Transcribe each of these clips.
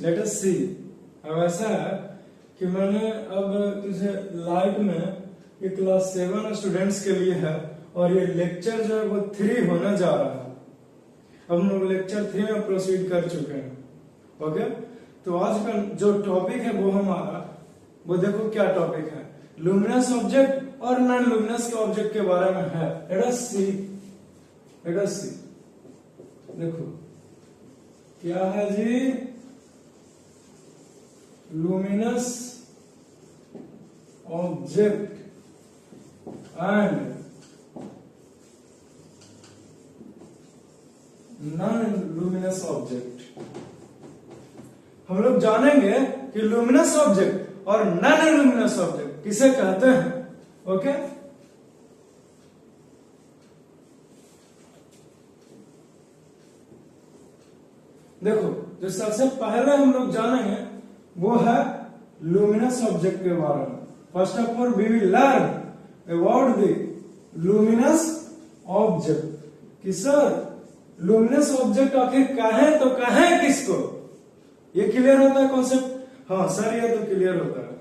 Late us सी। अब ऐसा है कि मैंने अब तुझे लाइट में ये क्लास 7 स्टूडेंट्स के लिए है और ये लेक्चर जो है वो 3 होने जा रहा है। अब हम लोग लेक्चर 3 में प्रोसीड कर चुके हैं। ओके, तो आज का जो टॉपिक है वो हमारा, वो देखो क्या टॉपिक है, लुमिनस ऑब्जेक्ट और नॉन लुमिनस के ऑब्जेक्ट के बारे में है। लेट अस सी। देखो क्या है जी, luminous object and non-luminous object। हम लोग जानेंगे कि लुमिनस ऑब्जेक्ट और नॉन लुमिनस ऑब्जेक्ट किसे कहते हैं। ओके, देखो जो सबसे पहले हम लोग जानेंगे वो है लुमिनस ऑब्जेक्ट के बारे में। First of all we will learn about the luminous object कि सर लुमिनस ऑब्जेक्ट आखिर कहें तो कहें किसको, ये क्लियर होता है कॉन्सेप्ट? हाँ सर ये तो क्लियर होता है।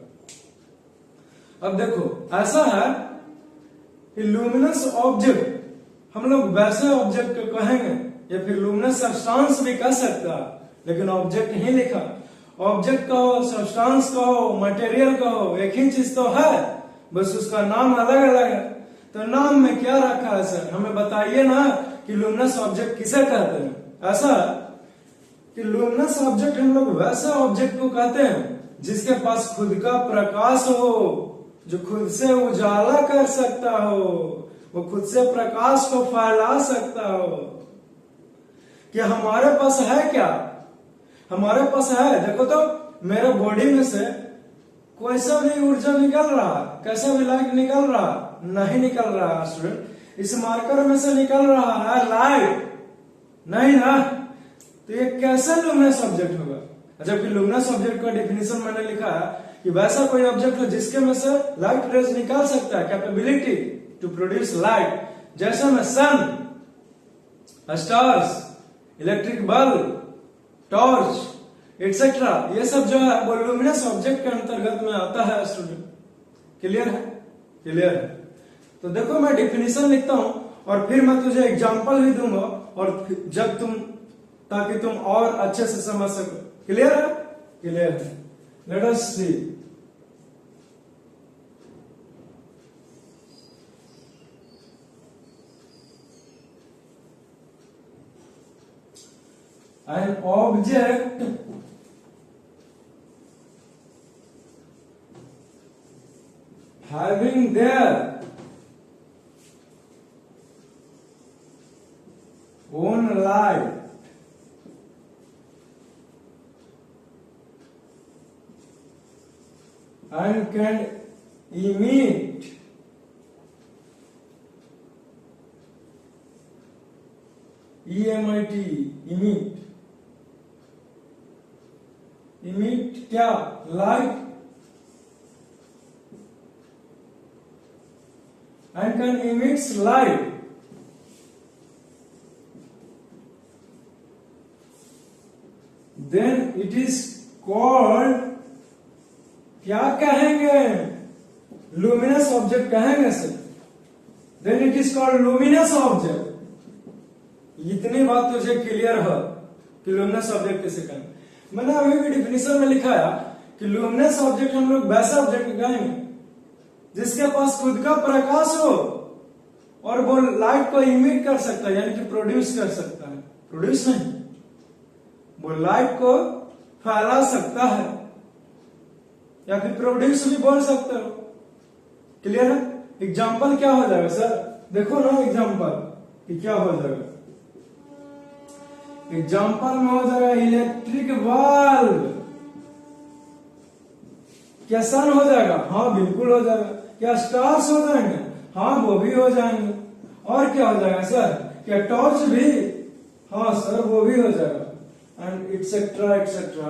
अब देखो ऐसा है कि लुमिनस ऑब्जेक्ट हम लोग वैसे ऑब्जेक्ट को कहेंगे या फिर लुमिनस सब्सटेंस भी कह सकता है, लेकिन ऑब्जेक्ट ही लिखा। ऑब्जेक्ट कहो, सब्सटेंस कहो, मटेरियल कहो, एक ही चीज तो है, बस उसका नाम अलग अलग है। तो नाम में क्या रखा है सर, हमें बताइए ना कि लुमिनस ऑब्जेक्ट किसे कहते हैं। ऐसा कि लुमिनस ऑब्जेक्ट हम लोग वैसे ऑब्जेक्ट को कहते हैं जिसके पास खुद का प्रकाश हो, जो खुद से उजाला कर सकता हो, वो खुद से प्रकाश को फैला सकता हो। क्या हमारे पास है क्या? हमारे पास है। देखो तो मेरे बॉडी में से कोई सा भी ऊर्जा निकल रहा, कैसा भी लाइट निकल रहा? नहीं निकल रहा है स्टूडेंट। इस मार्कर में से निकल रहा है लाइट, नहीं ना, तो ये कैसा लुमिनस ऑब्जेक्ट होगा? जबकि लुमिनस ऑब्जेक्ट का डेफिनेशन मैंने लिखा है कि वैसा कोई ऑब्जेक्ट है जिसके में से लाइट रेज निकाल सकता है, कैपेबिलिटी टू प्रोड्यूस लाइट, जैसे में sun, stars, electric bulb, torch etcetera, ये सब जो है वो लुमिनस ऑब्जेक्ट के अंतर्गत में आता है स्टूडेंट। क्लियर है? क्लियर है। तो देखो मैं डेफिनेशन लिखता हूं और फिर मैं तुझे एग्जांपल भी दूंगा और जब तुम, ताकि तुम और अच्छे से समझ सको। क्लियर है? क्लियर है। Let us see. An object having their own light and can emit emit क्या? Light, and can emits light, then it is called, क्या कहेंगे? लुमिनस ऑब्जेक्ट कहेंगे sir. then it is called luminous object. इतनी बात तुझे clear है कि luminous object किसे कहेंगे। मैंने अभी भी डिफिनेशन में लिखा है कि लुमिनस ऑब्जेक्ट हम लोग वैसा ऑब्जेक्ट कहेंगे जिसके पास खुद का प्रकाश हो और वो लाइट को इमिट कर सकता है, यानी कि प्रोड्यूस कर सकता है। प्रोड्यूस नहीं, वो लाइट को फैला सकता है या फिर प्रोड्यूस भी बोल सकते हो। क्लियर है? एग्जाम्पल क्या हो जाएगा सर? देखो ना एग्जाम्पल कि क्या हो जाएगा। एग्जाम्पल में हो जाएगा इलेक्ट्रिक बल्ब। क्या सन हो जाएगा? हाँ बिल्कुल हो जाएगा। क्या स्टार्स हो जाएंगे? हाँ वो भी हो जाएंगे। और क्या हो जाएगा सर? क्या टॉर्च भी? हाँ सर वो भी हो जाएगा। And etcetera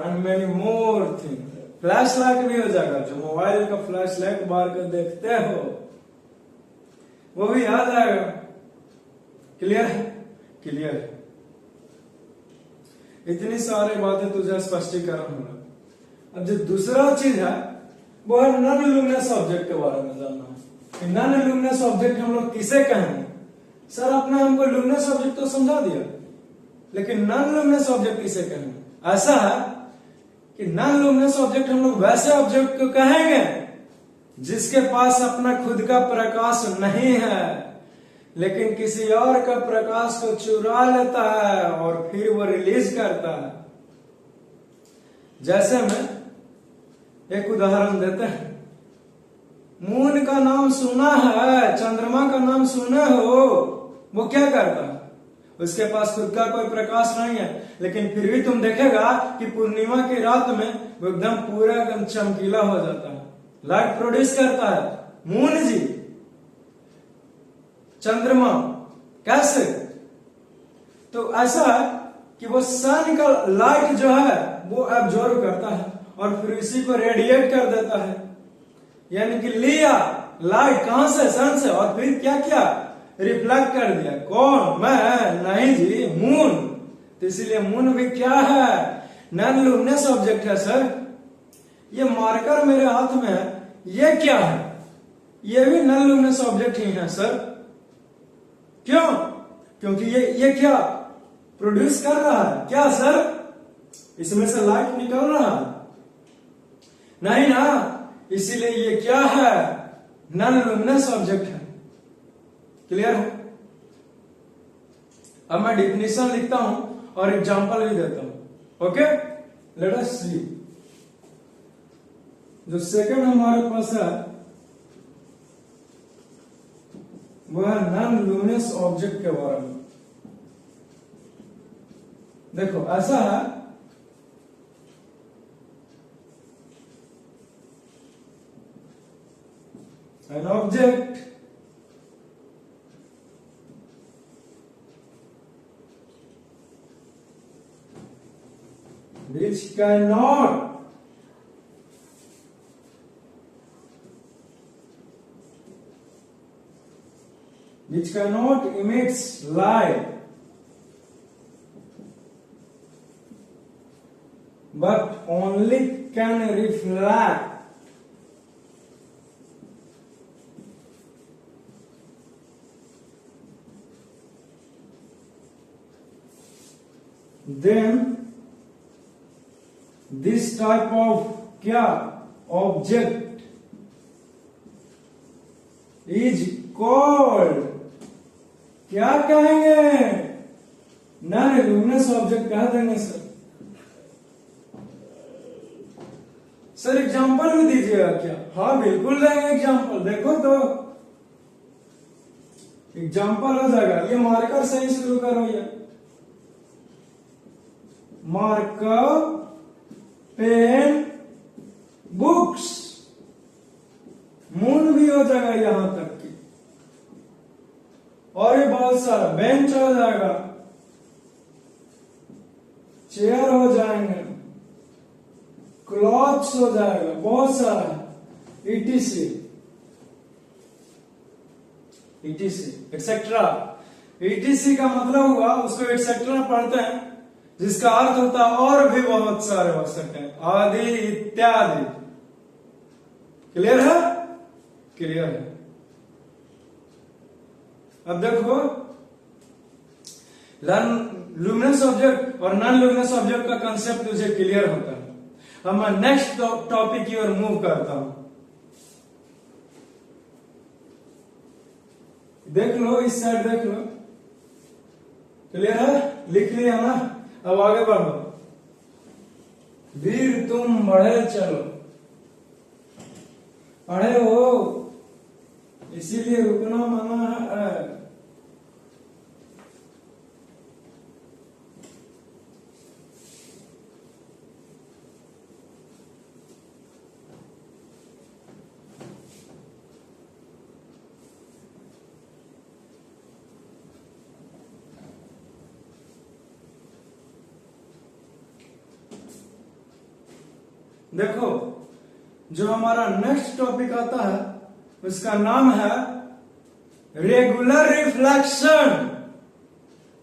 and many more thing. Flash light भी हो जाएगा, जो मोबाइल का फ्लैश लाइट बार कर देखते हो वो भी आ जाएगा। क्लियर है? क्लियर है। इतनी सारी बातें तुझे स्पष्टीकरण होगा। अब जो दूसरा चीज है वो है नॉन लुमिनस ऑब्जेक्ट के बारे में जानना है। नॉन लुमिनस ऑब्जेक्ट हम लोग किसे कहेंगे? सर आपने हमको लुमिनस ऑब्जेक्ट तो समझा दिया, लेकिन नॉन लुमिनस ऑब्जेक्ट किसे कहेंगे? ऐसा है कि नॉन लुमिनस ऑब्जेक्ट हम लोग वैसे ऑब्जेक्ट को कहेंगे जिसके पास अपना खुद का प्रकाश नहीं है, लेकिन किसी और का प्रकाश को चुरा लेता है और फिर वो रिलीज करता है। जैसे में एक उदाहरण देते हैं। मून का नाम सुना है, चंद्रमा का नाम सुने हो, वो क्या करता है? उसके पास खुद का कोई प्रकाश नहीं है, लेकिन फिर भी तुम देखेगा कि पूर्णिमा की रात में वो एकदम पूरा एकदम चमकीला हो जाता है, लाइट प्रोड्यूस करता है। मून जी, चंद्रमा कैसे? तो ऐसा है कि वो सन का लाइट जो है वो एब्जॉर्ब करता है और फिर इसी को रेडिएट कर देता है। यानी कि लिया लाइट कहां से? सन से, और फिर क्या किया? रिफ्लेक्ट कर दिया। कौन? मैं नहीं जी, मून। तो इसीलिए मून भी क्या है? नॉन लुमिनस ऑब्जेक्ट है सर। ये मार्कर मेरे हाथ में है, ये क्या है? ये भी नॉन लुमिनस ऑब्जेक्ट ही है सर। क्यों? क्योंकि ये क्या प्रोड्यूस कर रहा है? क्या सर? इसमें से लाइट निकल रहा है? नहीं ना, इसीलिए ये क्या है? नॉन लुमिनस ऑब्जेक्ट है। क्लियर है? अब मैं डिफिनेशन लिखता हूं और एग्जांपल भी देता हूं। ओके, लेट अस सी। जो सेकंड हमारे पास है वो है नॉन लुमिनस ऑब्जेक्ट के बारे में। देखो ऐसा है, an object which cannot emit light but only can reflect, then this type of क्या object is called, क्या कहेंगे? नॉन लुमिनस ऑब्जेक्ट कह देंगे सर। सर एग्जांपल भी दीजिएगा क्या? हाँ बिल्कुल देंगे एग्जांपल। देखो तो एग्जांपल हो जाएगा। ये मार्कर से ही शुरू करो। ये मार्कर, पेन, बुक्स, मून भी हो जाएगा यहां तक की, और भी बहुत सारा। बेंच हो जाएगा, चेयर हो जाएंगे, क्लॉथ्स हो जाएगा, बहुत सारा etc एक्सेट्रा। etc का मतलब हुआ, उसको एक्सेट्रा पढ़ते हैं जिसका अर्थ होता है और भी बहुत सारे हो सकते हैं, आदि इत्यादि। क्लियर है? क्लियर है। अब देखो लुमिनस ऑब्जेक्ट और नॉन लुमिनस ऑब्जेक्ट का कंसेप्ट तुझे क्लियर होता है। अब मैं नेक्स्ट टॉपिक की ओर मूव करता हूं। देख लो, इस साइड देख लो। क्लियर है? लिख लिया ना? अब आगे बढ़ो। वीर तुम बढ़े चलो। पढ़े हो इसीलिए रुकना मना है। देखो जो हमारा नेक्स्ट टॉपिक आता है उसका नाम है regular reflection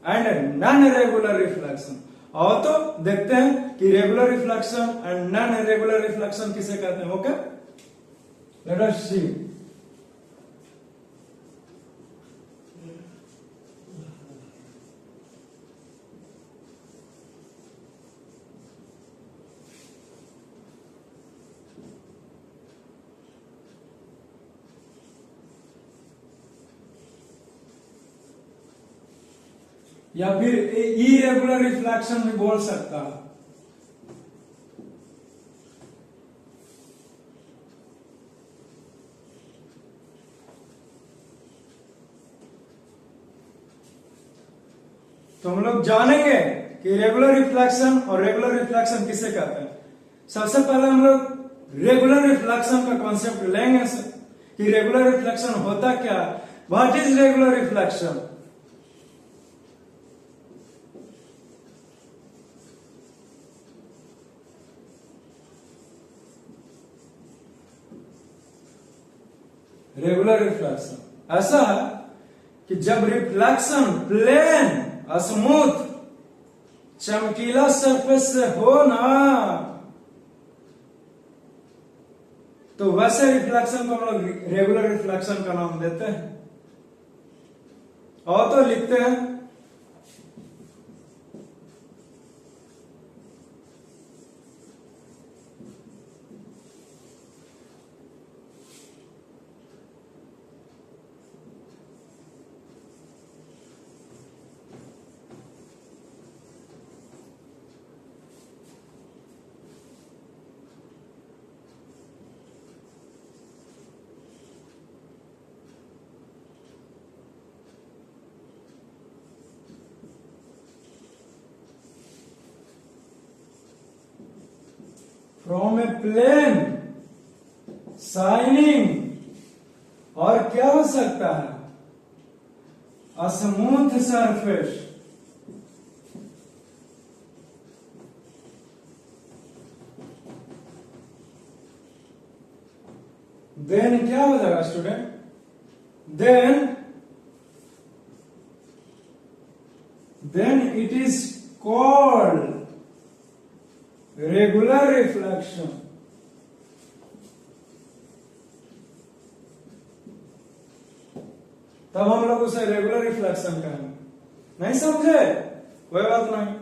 and non regular reflection. और तो देखते हैं कि regular reflection and non regular reflection किसे कहते हैं। ओके, लेट अस सी। या फिर इरेगुलर रिफ्लेक्शन भी बोल सकता है। तो हम लोग जानेंगे कि रेगुलर रिफ्लेक्शन और रेगुलर रिफ्लेक्शन किसे कहते हैं। सबसे पहले हम लोग रेगुलर रिफ्लेक्शन का कॉन्सेप्ट लेंगे कि रेगुलर रिफ्लेक्शन होता क्या, what is regular reflection. Regular reflection ऐसा है कि जब रिफ्लेक्शन प्लेन स्मूथ चमकीला सरफेस से हो ना, तो वैसे रिफ्लेक्शन को हम लोग रेगुलर रिफ्लेक्शन का नाम देते हैं। और तो लिखते हैं फ्रॉम ए प्लेन शाइनिंग और क्या हो सकता है, अ स्मूथ सरफेस। देन क्या हो जाएगा student, then it is called regular reflection. तब हम लोग उसे रेगुलर रिफ्लेक्शन कहेंगे। नहीं समझे, कोई बात नहीं,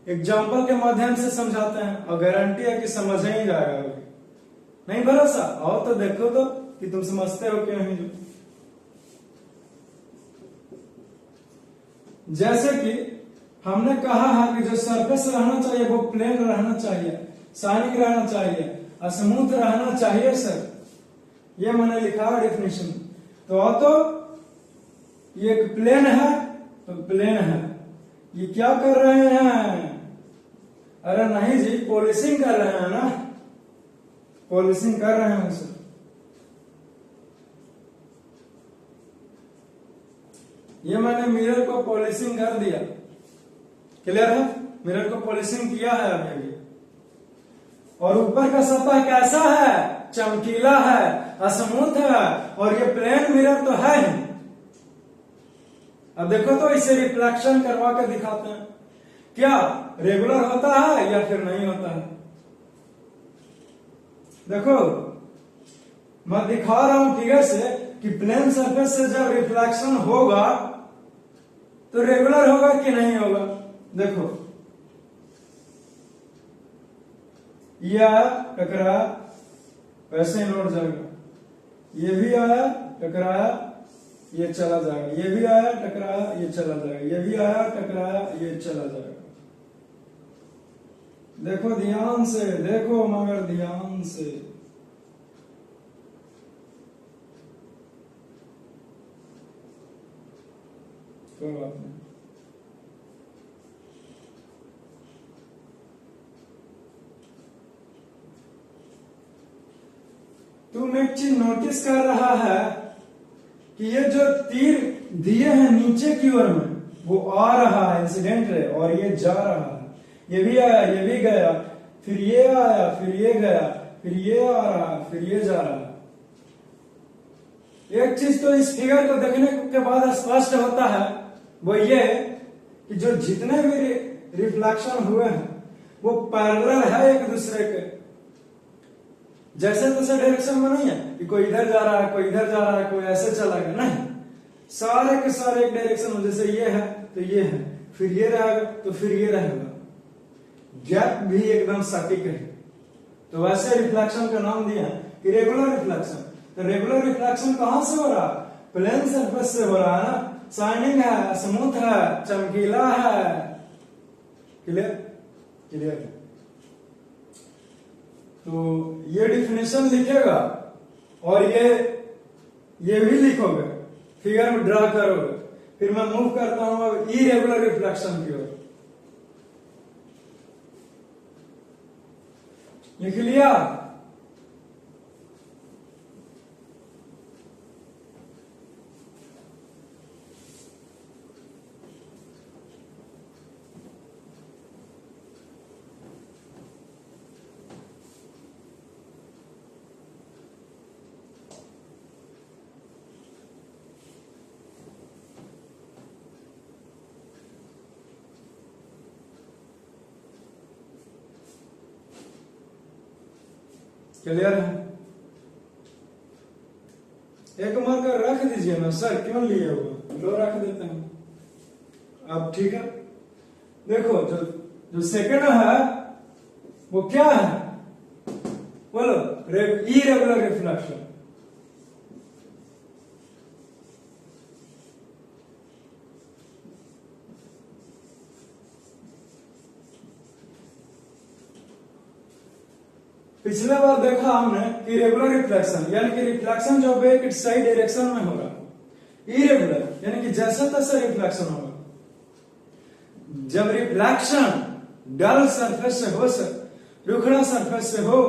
एग्जाम्पल के माध्यम से समझाते हैं और गारंटी है कि समझ ही जाएगा। अभी नहीं भरोसा, और तो देखो तो कि तुम समझते हो क्या नहीं। जो जैसे कि हमने कहा है कि जो सरफेस रहना चाहिए वो प्लेन रहना चाहिए, शाइनिंग रहना चाहिए, स्मूथ रहना चाहिए सर, ये मैंने लिखा है डेफिनेशन। तो ये एक प्लेन है, तो प्लेन है, ये क्या कर रहे हैं, अरे नहीं जी पॉलिशिंग कर रहे हैं ना, पॉलिशिंग कर रहे हैं सर। ये मैंने मिरर को पॉलिशिंग कर दिया, क्लियर है, मिरर को पॉलिशिंग किया है अभी। और ऊपर का सतह कैसा है, चमकीला है, स्मूथ है, और ये प्लेन मिरर तो है ही। अब देखो तो इसे रिफ्लेक्शन करवा के दिखाते हैं, क्या रेगुलर होता है या फिर नहीं होता है। देखो मैं दिखा रहा हूं फिगर से कि प्लेन सरफेस से जब रिफ्लेक्शन होगा तो रेगुलर होगा कि नहीं होगा। देखो ये आया टकराया, वैसे ही लौट जाएगा, ये भी आया टकराया, ये चला जाएगा, ये भी आया टकराया, ये चला जाएगा, ये भी आया टकराया, ये चला जाएगा। देखो ध्यान से देखो, मगर ध्यान से। कोई बात नहीं। तुम एक चीज नोटिस कर रहा है कि ये जो तीर दिए हैं नीचे की ओर में, वो आ रहा है इंसिडेंट है, और ये जा रहा है, ये भी आया ये भी गया, फिर ये आया, फिर ये गया, फिर ये आ रहा, फिर ये जा रहा। एक चीज तो इस फिगर को देखने के बाद स्पष्ट होता है, वो ये कि जो जितने भी रिफ्लेक्शन हुए हैं वो पैरेलल है एक दूसरे के। जैसे तैसे डायरेक्शन में नहीं है कि कोई इधर जा रहा है, कोई इधर जा रहा है, कोई ऐसे चला गया, नहीं, सारे के सारे एक डायरेक्शन में। जैसे ये है तो ये है, फिर ये रहेगा तो फिर ये रहेगा, गैप भी एकदम सटीक है। तो वैसे रिफ्लेक्शन का नाम दिया कि रेगुलर रिफ्लेक्शन। तो रेगुलर रिफ्लेक्शन कहां से हो रहा है? प्लेन सरफेस से हो रहा है ना। शाइनिंग है, स्मूथ है, चमकीला है। क्लियर? क्लियर है। तो ये डिफिनेशन लिखेगा और ये भी लिखोगे, फिगर में ड्रा करोगे। फिर मैं मूव करता हूं अब इरेगुलर रिफ्लेक्शन की ओर। लिख लिया? क्लियर है? एक मार्कर रख दीजिए ना सर, क्यों लिए हुआ? लो रख देते हैं। अब ठीक है, देखो जो सेकंड है वो क्या है? बोलो, इरेगुलर रिफ्लेक्शन। पिछले बार देखा हमने कि रेगुलर रिफ्लेक्शन यानी कि रिफ्लेक्शन जो है एक सही डायरेक्शन में हो रहा। इरेगुलर यानी कि जैसा तैसा रिफ्लेक्शन होगा। जब रिफ्लेक्शन डल सरफेस से हो, रुखड़ा सरफेस से हो,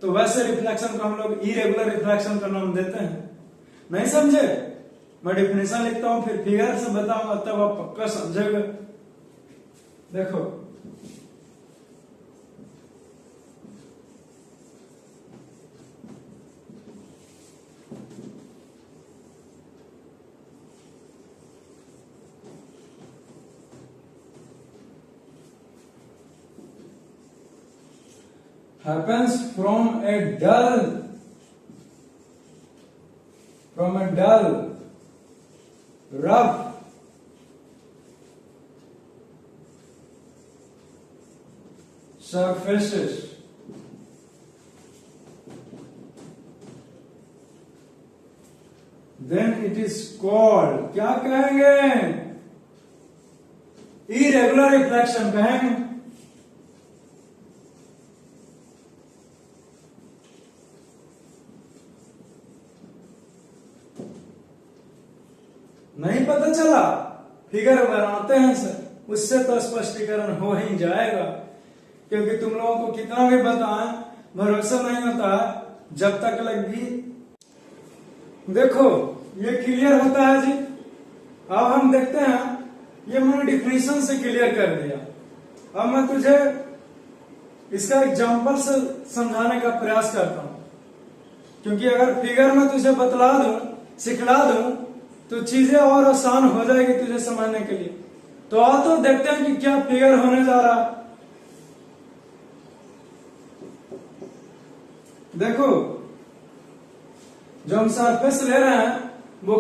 तो वैसे रिफ्लेक्शन को हम लोग इरेगुलर रिफ्लेक्शन का नाम देते हैं। नहीं समझे? मैं डिफिनेशन लिखता हूं, फिर फिगर से बताऊंगा, तब आप पक्का समझेगा। देखो, happens from a dull rough surfaces then it is called, क्या कहेंगे? irregular reflection कहेंगे। नहीं पता चला? फिगर बनाते हैं सर, उससे तो स्पष्टीकरण हो ही जाएगा। क्योंकि तुम लोगों को कितना भी बताएं, भरोसा नहीं होता जब तक लगी। देखो, ये क्लियर होता है जी। अब हम देखते हैं, ये मैंने डिफिनेशन से क्लियर कर दिया। अब मैं तुझे इसका एग्जाम्पल से समझाने का प्रयास करता हूं, क्योंकि अगर फिगर में तुझे बतला दूं, सिखला दूं, तो चीजें और आसान हो जाएगी तुझे समझने के लिए। तो आओ तो देखते हैं कि क्या फिगर होने जा रहा है। देखो, जो हम सरफेस ले रहे हैं वो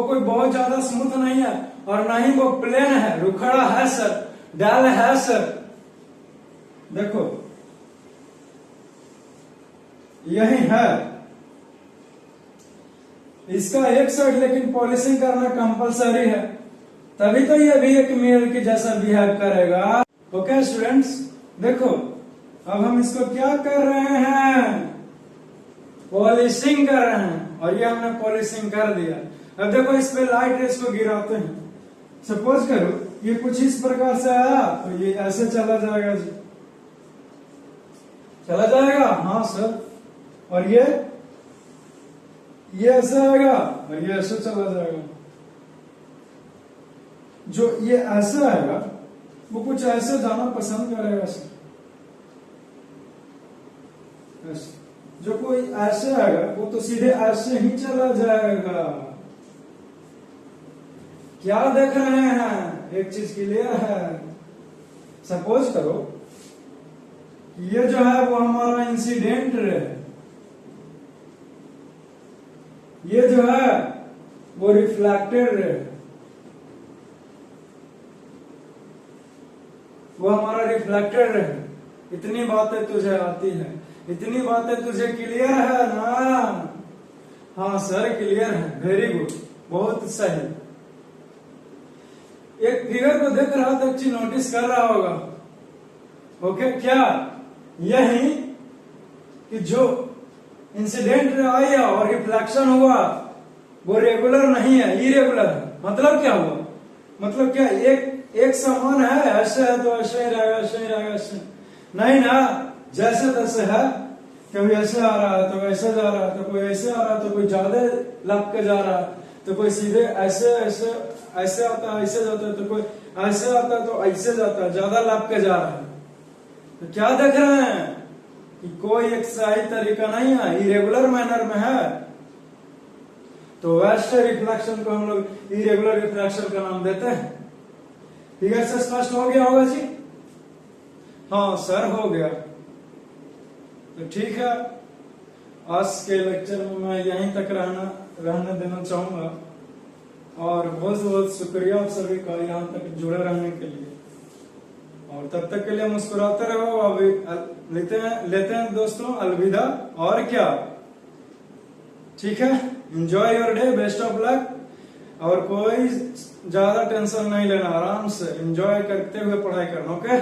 कोई बहुत ज्यादा स्मूथ नहीं है और ना ही वो प्लेन है, रुखड़ा है सर, डल है सर। देखो, यही है। इसका एक साइड लेकिन पॉलिशिंग करना कंपलसरी है, तभी तो ये भी एक मिरर के जैसा बिहेव करेगा। ओके स्टूडेंट्स, देखो अब हम इसको क्या कर रहे हैं? पॉलिशिंग कर रहे हैं, और ये हमने पॉलिशिंग कर दिया। अब देखो, इस पे लाइट रेस को गिराते हैं। सपोज करो ये कुछ इस प्रकार से आया, तो ये ऐसे चला जाएगा जी, चला जाएगा। हाँ सर। और ये ऐसे आएगा और ये ऐसे चला जाएगा। जो ये ऐसे आएगा वो कुछ ऐसे जाना पसंद करेगा सर। जो कोई ऐसे आएगा वो तो सीधे ऐसे ही चला जाएगा। क्या देख रहे हैं, एक चीज क्लियर है। सपोज करो ये जो है वो हमारा इंसिडेंट रे, ये जो है वो रिफ्लेक्टेड रे, वो हमारा रिफ्लेक्टेड रे। इतनी बातें तुझे आती है, इतनी बातें तुझे क्लियर है ना? हाँ सर क्लियर है, वेरी गुड, बहुत सही। एक फिगर को देख रहा था, एक चीज नोटिस कर रहा होगा। ओके, क्या यही कि जो इंसिडेंट आया और रिफ्लेक्शन हुआ वो रेगुलर नहीं है, इरेगुलर है। मतलब क्या हुआ, मतलब क्या एक समान है, ऐसे है तो ऐसे ही रहेगा, ऐसे ही रहेगा, ऐसे नहीं ना, जैसे तैसे है। कभी ऐसे आ रहा है तो ऐसे जा रहा है, तो कोई ऐसे आ रहा है तो कोई ज्यादा लप के जा रहा है, तो कोई सीधे ऐसे ऐसे ऐसे आता है ऐसे जाता है, तो कोई ऐसे आता है तो ऐसे जाता है, ज्यादा लप के जा रहा है। तो क्या देख रहे हैं कि कोई एक सही तरीका नहीं है, इरेगुलर मैनर में है। तो वैसे रिफ्लेक्शन को हम लोग इरेगुलर रिफ्लेक्शन का नाम देते हैं। फिगर से स्पष्ट हो गया होगा जी? हाँ सर हो गया। तो ठीक है, आज के लेक्चर में मैं यहीं तक रहने देना चाहूंगा, और बहुत बहुत शुक्रिया आप सभी का यहाँ तक जुड़े रहने के लिए। और तब तक के लिए मुस्कुराते रहो। अभी लेते हैं दोस्तों अलविदा, और क्या, ठीक है। Enjoy your day, best of luck. और कोई ज्यादा टेंशन नहीं लेना, आराम से एंजॉय करते हुए पढ़ाई करना, ओके।